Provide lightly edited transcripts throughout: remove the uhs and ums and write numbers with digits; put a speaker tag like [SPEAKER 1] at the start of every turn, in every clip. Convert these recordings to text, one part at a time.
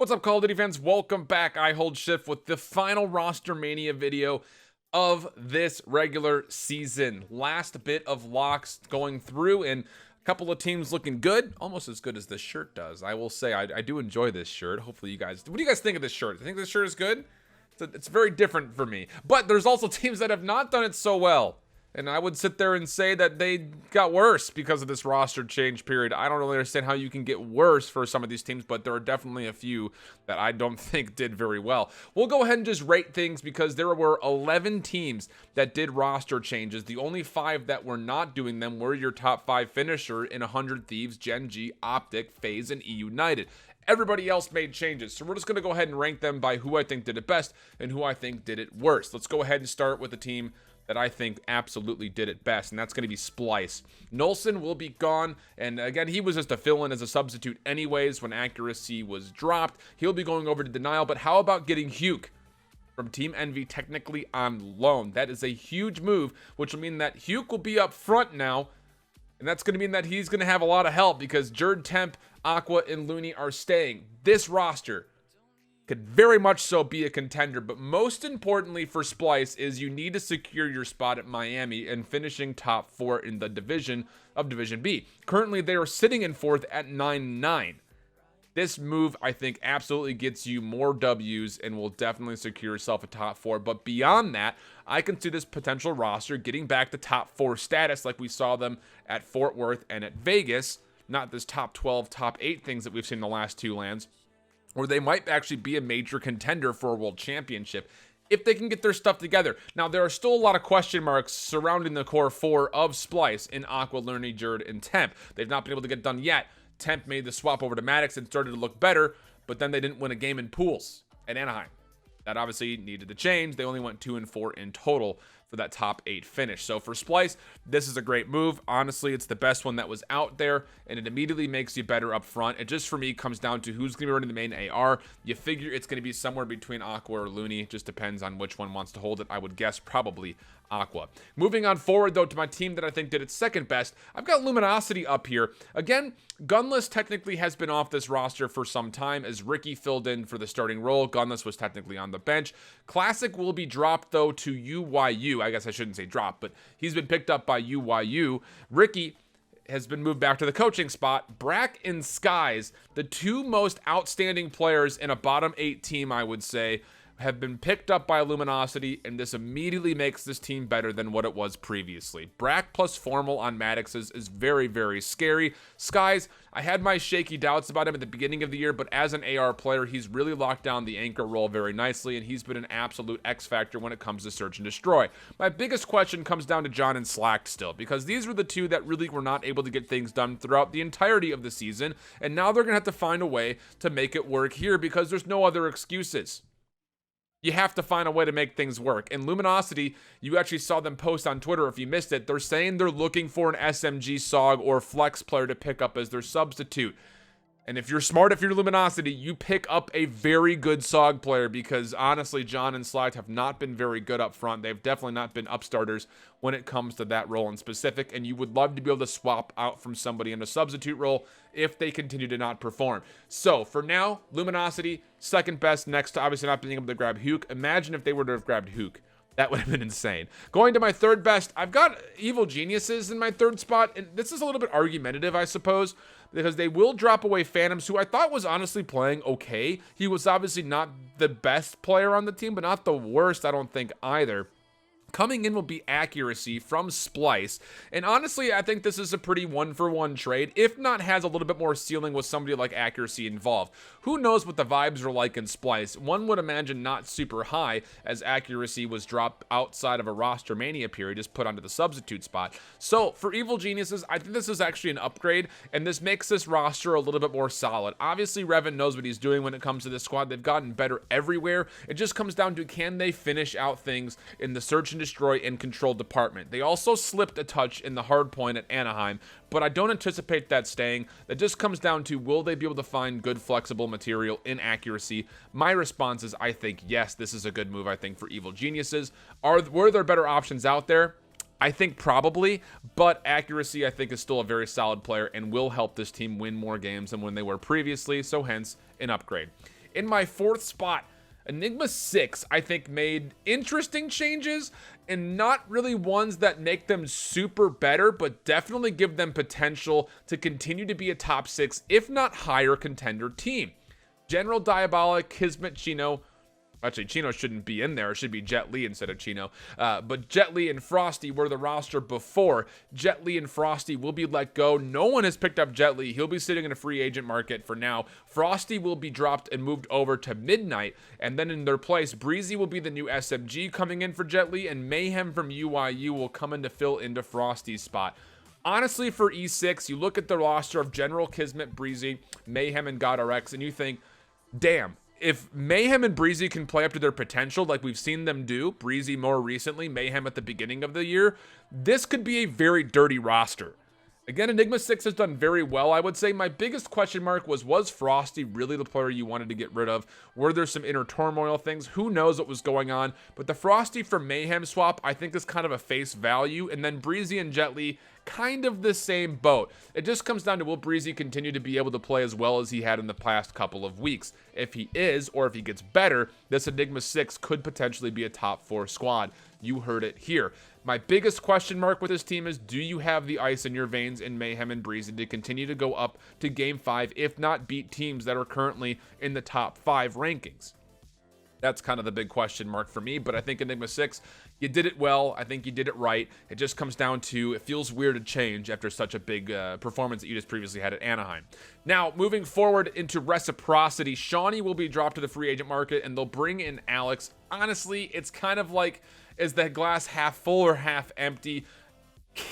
[SPEAKER 1] What's up, Call of Duty fans? Welcome back. IHOLDSHIFT with the final Rostermania video of this regular season. Last bit of locks going through and a couple of teams looking good, almost as good as this shirt does. I will say I do enjoy this shirt. Hopefully you guys, what do you guys think of this shirt? I think this shirt is good. It's very different for me, but there's also teams that have not done it so well. And I would sit there and say that they got worse because of this roster change period. I don't really understand how you can get worse for some of these teams, but there are definitely a few that I don't think did very well. We'll go ahead and just rate things because there were 11 teams that did roster changes. The only 5 that were not doing them were your top 5 finisher in 100 Thieves, Gen G, Optic, FaZe, and E United. Everybody else made changes, so we're just going to go ahead and rank them by who I think did it best and who I think did it worst. Let's go ahead and start with the team that I think absolutely did it best, and that's going to be Splyce. Nolson will be gone, and again, he was just a fill-in as a substitute anyways when accuracy was dropped. He'll be going over to Denial, but how about getting Huke from Team Envy technically on loan? That is a huge move, which will mean that Huke will be up front now, and that's going to mean that he's going to have a lot of help because Jerd, Temp, Aqua, and Looney are staying. This roster could very much so be a contender, but most importantly for Splyce is you need to secure your spot at Miami and finishing top 4 in the division of Division B. Currently, they are sitting in 4th at 9-9. This move, I think, absolutely gets you more W's and will definitely secure yourself a top 4. But beyond that, I can see this potential roster getting back to top 4 status like we saw them at Fort Worth and at Vegas. Not this top 12, top 8 things that we've seen in the last 2 lands. Or they might actually be a major contender for a world championship if they can get their stuff together. Now, there are still a lot of question marks surrounding the core 4 of Splyce in Aqua, Looney, Jerd, and Temp. They've not been able to get done yet. Temp made the swap over to Maddox and started to look better, but then they didn't win a game in pools at Anaheim. That obviously needed to change. They only went 2-4 in total for that top 8 finish. So for Splyce, this is a great move. Honestly, it's the best one that was out there, and it immediately makes you better up front. It just, for me, comes down to who's going to be running the main AR. You figure it's going to be somewhere between Aqua or Looney. Just depends on which one wants to hold it. I would guess probably Aqua. Moving on forward, though, to my team that I think did its second best, I've got LUMINOSITY up here. Again, Gunless technically has been off this roster for some time as Ricky filled in for the starting role. Gunless was technically on the bench. Classic will be dropped, though, to UYU. I guess I shouldn't say drop, but he's been picked up by UYU. Ricky has been moved back to the coaching spot. Brack and Skies, the 2 most outstanding players in a bottom 8 team, I would say, have been picked up by LUMINOSITY, and this immediately makes this team better than what it was previously. Brack plus Formal on Maddox's is very, very scary. Skies, I had my shaky doubts about him at the beginning of the year, but as an AR player, he's really locked down the anchor role very nicely, and he's been an absolute X factor when it comes to search and destroy. My biggest question comes down to John and Slacked still, because these were the 2 that really were not able to get things done throughout the entirety of the season, and now they're going to have to find a way to make it work here because there's no other excuses. You have to find a way to make things work. And LUMINOSITY, you actually saw them post on Twitter if you missed it. They're saying they're looking for an SMG SOG or Flex player to pick up as their substitute. And if you're smart, if you're LUMINOSITY, you pick up a very good SOG player because honestly, John and Slack have not been very good up front. They've definitely not been upstarters when it comes to that role in specific. And you would love to be able to swap out from somebody in a substitute role if they continue to not perform. So for now, LUMINOSITY, second best next to obviously not being able to grab Huke. Imagine if they were to have grabbed Huke. That would have been insane. Going to my third best, I've got Evil Geniuses in my third spot, and this is a little bit argumentative, I suppose, because they will drop away Phantoms, who I thought was honestly playing okay. He was obviously not the best player on the team, but not the worst, I don't think, either. Coming in will be Accuracy from Splyce, and honestly, I think this is a pretty one-for-one trade, if not has a little bit more ceiling with somebody like Accuracy involved. Who knows what the vibes are like in Splyce? One would imagine not super high, as Accuracy was dropped outside of a Rostermania period, just put onto the substitute spot. So, for Evil Geniuses, I think this is actually an upgrade, and this makes this roster a little bit more solid. Obviously, Revan knows what he's doing when it comes to this squad. They've gotten better everywhere. It just comes down to, can they finish out things in the search and destroy and control department. They also slipped a touch in the hard point at Anaheim, but I don't anticipate that staying. That just comes down to, will they be able to find good flexible material in Accuracy? My response is, I think yes, this is a good move, I think, for Evil Geniuses. Were there better options out there? I think probably, but Accuracy, I think, is still a very solid player and will help this team win more games than when they were previously, so hence an upgrade. In my 4th spot, Enigma 6, I think, made interesting changes, and not really ones that make them super better, but definitely give them potential to continue to be a top 6, if not higher contender team. General Diabolic, Kismet, Chino. Actually, Chino shouldn't be in there. It should be Jet Li instead of Chino. But Jet Li and Frosty were the roster before. Jet Li and Frosty will be let go. No one has picked up Jet Li. He'll be sitting in a free agent market for now. Frosty will be dropped and moved over to Midnight. And then in their place, Breezy will be the new SMG coming in for Jet Li. And Mayhem from UIU will come in to fill into Frosty's spot. Honestly, for E6, you look at the roster of General, Kismet, Breezy, Mayhem, and GodRx, and you think, damn. If Mayhem and Breezy can play up to their potential like we've seen them do, Breezy more recently, Mayhem at the beginning of the year, this could be a very dirty roster. Again, Enigma 6 has done very well. I would say my biggest question mark was Frosty really the player you wanted to get rid of? Were there some inner turmoil things? Who knows what was going on? But the Frosty for Mayhem swap, I think, is kind of a face value. And then Breezy and Jet Li, kind of the same boat. It just comes down to, will Breezy continue to be able to play as well as he had in the past couple of weeks? If he is, or if he gets better, this Enigma 6 could potentially be a top 4 squad. You heard it here. My biggest question mark with this team is, do you have the ice in your veins in Mayhem and Breezy to continue to go up to Game 5, if not beat teams that are currently in the top 5 rankings? That's kind of the big question mark for me, but I think Enigma 6, you did it well. I think you did it right. It just comes down to, it feels weird to change after such a big performance that you just previously had at Anaheim. Now, moving forward into Reciprocity, Shawnee will be dropped to the free agent market, and they'll bring in Alex. Honestly, it's kind of like, is the glass half full or half empty?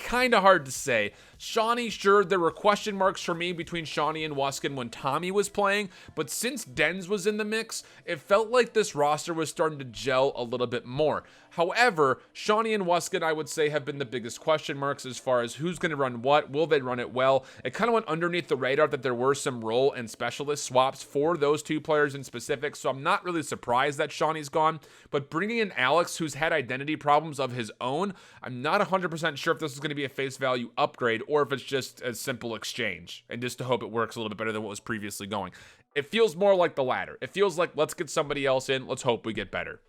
[SPEAKER 1] Kind of hard to say. Shawnee, sure, there were question marks for me between Shawnee and Wuskin when Tommy was playing, but since Denz was in the mix, it felt like this roster was starting to gel a little bit more. However, Shawnee and Wuskin, I would say, have been the biggest question marks as far as who's going to run what. Will they run it well? It kind of went underneath the radar that there were some role and specialist swaps for those two players in specific, so I'm not really surprised that Shawnee's gone. But bringing in Alex, who's had identity problems of his own, I'm not 100% sure if this is going to be a face value upgrade or if it's just a simple exchange, and just to hope it works a little bit better than what was previously going. It feels more like the latter. It feels like, let's get somebody else in, let's hope we get better.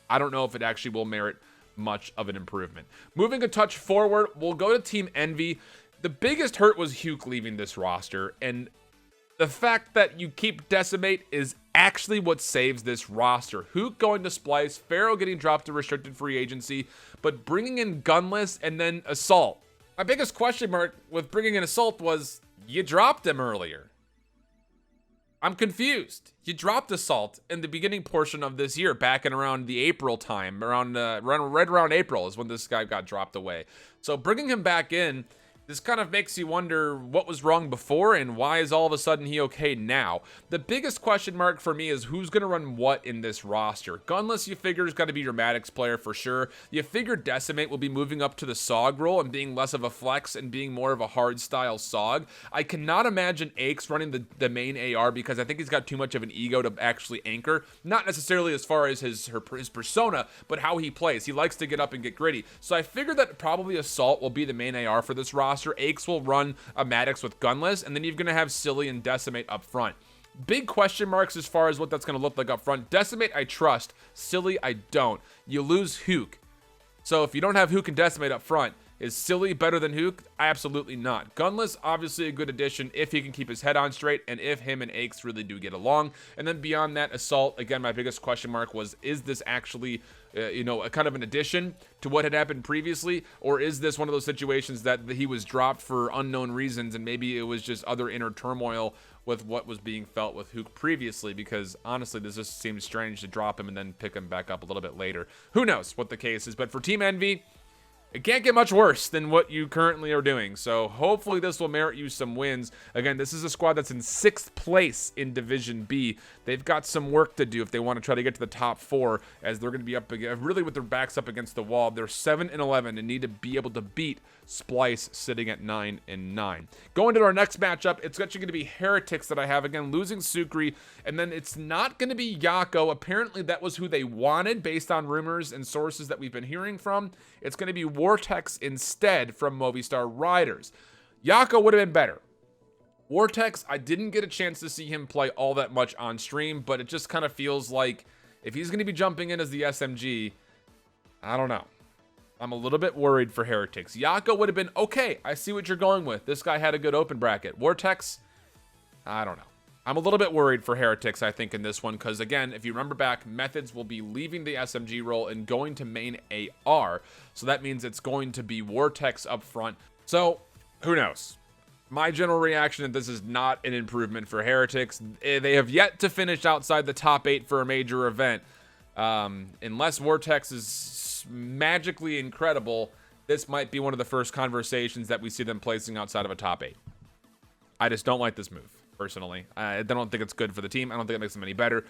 [SPEAKER 1] I don't know if it actually will merit much of an improvement. Moving a touch forward, we'll go to Team Envy. The biggest hurt was Huke leaving this roster, and the fact that you keep Decimate is actually what saves this roster. Huke going to Splyce, Pharaoh getting dropped to restricted free agency, but bringing in Gunless and then Assault. My biggest question mark with bringing in Assault was, you dropped him earlier. I'm confused. You dropped Assault in the beginning portion of this year, back in around the April time, right around April is when this guy got dropped away. So bringing him back in, this kind of makes you wonder what was wrong before and why is all of a sudden he okay now. The biggest question mark for me is who's going to run what in this roster. Gunless, you figure, is going to be your Maddox player for sure. You figure Decimate will be moving up to the SOG role and being less of a flex and being more of a hard style SOG. I cannot imagine Aches running the main AR because I think he's got too much of an ego to actually anchor. Not necessarily as far as his persona, but how he plays. He likes to get up and get gritty. So I figured that probably Assault will be the main AR for this roster. Aches will run a Maddox with Gunless, and then you're going to have Silly and Decimate up front. Big question marks as far as what that's going to look like up front. Decimate, I trust. Silly, I don't. You lose Huke. So if you don't have Huke and Decimate up front, is Silly better than Huke? Absolutely not. Gunless, obviously a good addition if he can keep his head on straight and if him and Aches really do get along. And then beyond that, Assault, again, my biggest question mark was, is this actually a kind of an addition to what had happened previously, or is this one of those situations that he was dropped for unknown reasons and maybe it was just other inner turmoil with what was being felt with Huke previously? Because honestly, this just seems strange to drop him and then pick him back up a little bit later. Who knows what the case is, but for Team Envy, it can't get much worse than what you currently are doing. So hopefully this will merit you some wins. Again, this is a squad that's in 6th place in Division B. They've got some work to do if they want to try to get to the top 4, as they're going to be up really with their backs up against the wall. They're 7-11 and need to be able to beat Splyce, sitting at 9-9. Going to our next matchup, it's actually going to be Heretics that I have. Again, losing Sukri, and then it's not going to be Yako. Apparently that was who they wanted based on rumors and sources that we've been hearing from. It's going to be Vortex instead from Movistar Riders. Yako would have been better. Vortex, I didn't get a chance to see him play all that much on stream, but it just kind of feels like if he's going to be jumping in as the SMG, I don't know. I'm a little bit worried for Heretics. Yako would have been, okay, I see what you're going with. This guy had a good open bracket. Vortex, I don't know. I'm a little bit worried for Heretics, I think, in this one, because, again, if you remember back, Methods will be leaving the SMG role and going to main AR, so that means it's going to be Vortex up front. So, who knows? My general reaction is this is not an improvement for Heretics. They have yet to finish outside the top 8 for a major event. Unless Vortex is magically incredible, this might be one of the first conversations that we see them placing outside of a top 8. I just don't like this move, personally. I don't think it's good for the team. I don't think it makes them any better.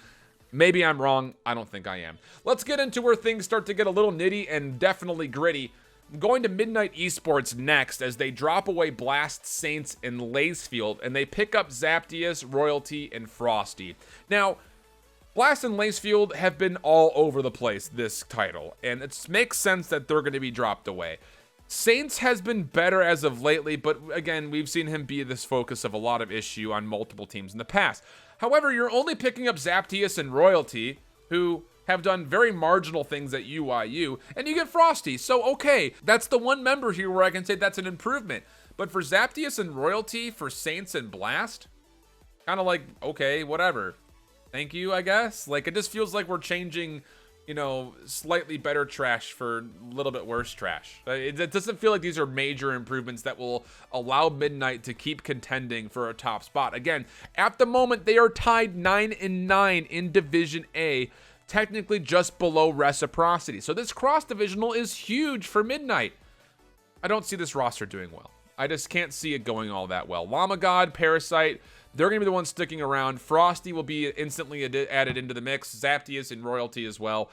[SPEAKER 1] Maybe I'm wrong. I don't think I am. Let's get into where things start to get a little nitty and definitely gritty. I'm going to Midnight Esports next as they drop away Blast, Saints, and Lacefield, and they pick up Zaptius, Royalty, and Frosty. Now, Blast and Lacefield have been all over the place this title, and it makes sense that they're going to be dropped away. Saints has been better as of lately, but again, we've seen him be this focus of a lot of issue on multiple teams in the past. However, you're only picking up Zaptius and Royalty, who have done very marginal things at UIU, and you get Frosty. So, okay, that's the one member here where I can say that's an improvement. But for Zaptius and Royalty, for Saints and Blast, kind of like, okay, whatever. Thank you, I guess. Like, it just feels like we're changing, you know, slightly better trash for a little bit worse trash. It doesn't feel like these are major improvements that will allow Midnight to keep contending for a top spot. Again, at the moment, they are tied 9-9 in Division A, technically just below Reciprocity. So this cross-divisional is huge for Midnight. I don't see this roster doing well. I just can't see it going all that well. Llama God, Parasite, they're going to be the ones sticking around. Frosty will be instantly added into the mix. Zaptius and Royalty as well.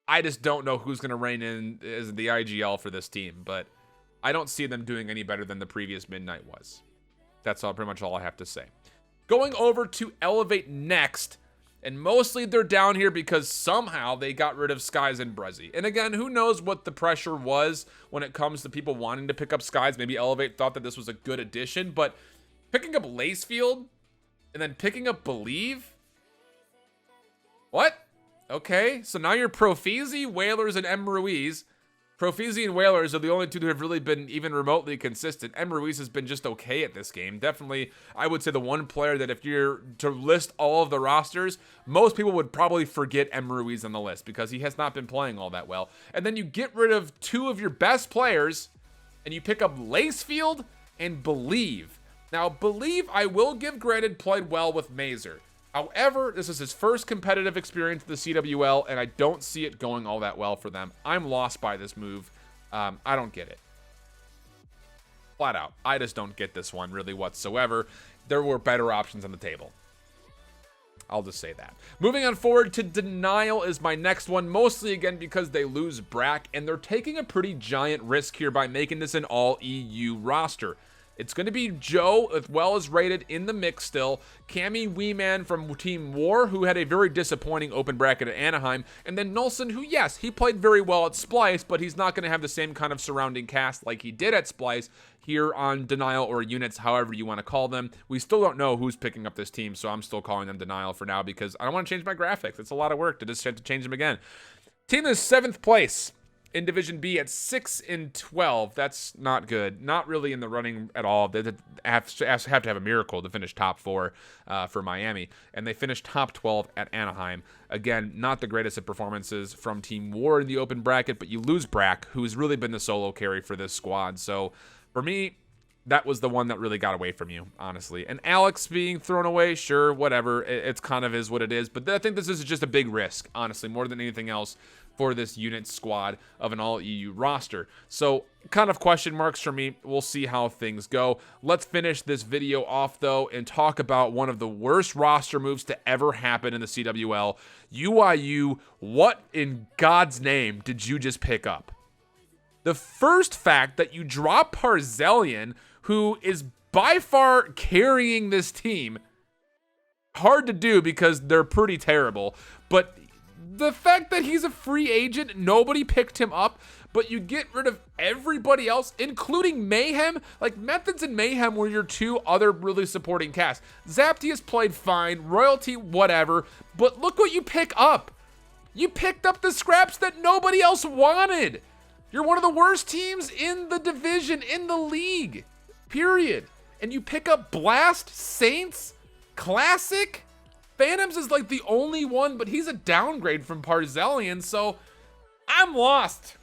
[SPEAKER 1] I just don't know who's going to reign in as the IGL for this team, but I don't see them doing any better than the previous Midnight was. That's pretty much all I have to say. Going over to Elevate next. And mostly they're down here because somehow they got rid of Skies and Brezzy. And again, who knows what the pressure was when it comes to people wanting to pick up Skies. Maybe Elevate thought that this was a good addition, but picking up Lacefield and then picking up Believe? What? Okay, so now you're Profizi, Whalers, and M. Ruiz. Profizi and Whalers are the only two that have really been even remotely consistent. M. Ruiz has been just okay at this game. Definitely, I would say the one player that if you're to list all of the rosters, most people would probably forget M. Ruiz on the list because he has not been playing all that well. And then you get rid of two of your best players and you pick up Lacefield and Believe. Now, Believe, I will give granted, played well with Mazer. However, this is his first competitive experience at the CWL, and I don't see it going all that well for them. I'm lost by this move. I don't get it. Flat out. I just don't get this one really whatsoever. There were better options on the table. I'll just say that. Moving on forward to Denial is my next one, mostly again because they lose Brack, and they're taking a pretty giant risk here by making this an all-EU roster. It's going to be Joe, as well as rated in the mix still. Cammy Weeman from Team War, who had a very disappointing open bracket at Anaheim. And then Nolson, who, yes, he played very well at Splyce, but he's not going to have the same kind of surrounding cast like he did at Splyce here on Denial or Units, however you want to call them. We still don't know who's picking up this team, so I'm still calling them Denial for now because I don't want to change my graphics. It's a lot of work to just have to change them again. Team is 7th place in Division B at 6-12. That's not good. Not really in the running at all. They have to have a miracle to finish top 4 for Miami. And they finished top 12 at Anaheim. Again, not the greatest of performances from Team War in the open bracket, but you lose Brack, who's really been the solo carry for this squad. So for me, that was the one that really got away from you, honestly. And Alex being thrown away, sure, whatever. It's kind of is what it is. But I think this is just a big risk, honestly, more than anything else for this unit squad of an all-EU roster. So kind of question marks for me. We'll see how things go. Let's finish this video off, though, and talk about one of the worst roster moves to ever happen in the CWL. UIU, what in God's name did you just pick up? The first fact that you drop Parzelian, who is by far carrying this team, hard to do because they're pretty terrible, but The fact that he's a free agent, nobody picked him up, but you get rid of everybody else, including Mayhem. Like, Methods and Mayhem were your two other really supporting casts. Zaptius played fine, Royalty, whatever, but look what you pick up. You picked up the scraps that nobody else wanted. You're one of the worst teams in the division, in the league, period. And you pick up Blast, Saints, Classic. Phantoms is like the only one, but he's a downgrade from Parzellian, so I'm lost.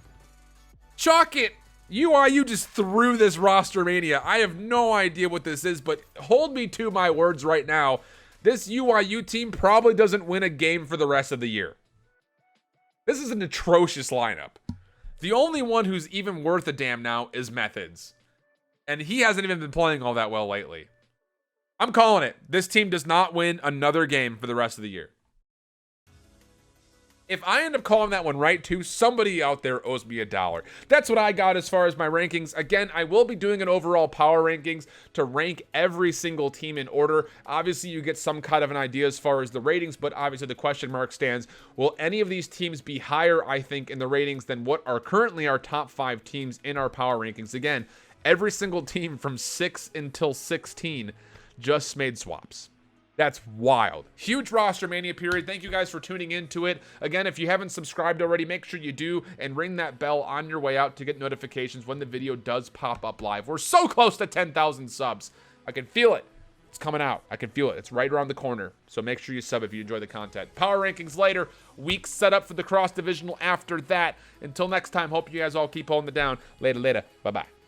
[SPEAKER 1] Chalk it. UIU just threw this Rostermania. I have no idea what this is, but hold me to my words right now. This UIU team probably doesn't win a game for the rest of the year. This is an atrocious lineup. The only one who's even worth a damn now is Methods. And he hasn't even been playing all that well lately. I'm calling it. This team does not win another game for the rest of the year. If I end up calling that one right too, somebody out there owes me $1. That's what I got as far as my rankings. Again, I will be doing an overall power rankings to rank every single team in order. Obviously, you get some kind of an idea as far as the ratings, but obviously the question mark stands. Will any of these teams be higher, I think, in the ratings than what are currently our top 5 teams in our power rankings? Again, every single team from 6 until 16 just made swaps. That's wild. Huge Rostermania period. Thank you guys for tuning into it. Again, if you haven't subscribed already, make sure you do and ring that bell on your way out to get notifications when the video does pop up live. We're so close to 10,000 subs. I can feel it. It's coming out. I can feel it. It's right around the corner. So make sure you sub if you enjoy the content. Power rankings later. Week set up for the cross divisional after that. Until next time, hope you guys all keep holding it down. Later. Bye-bye.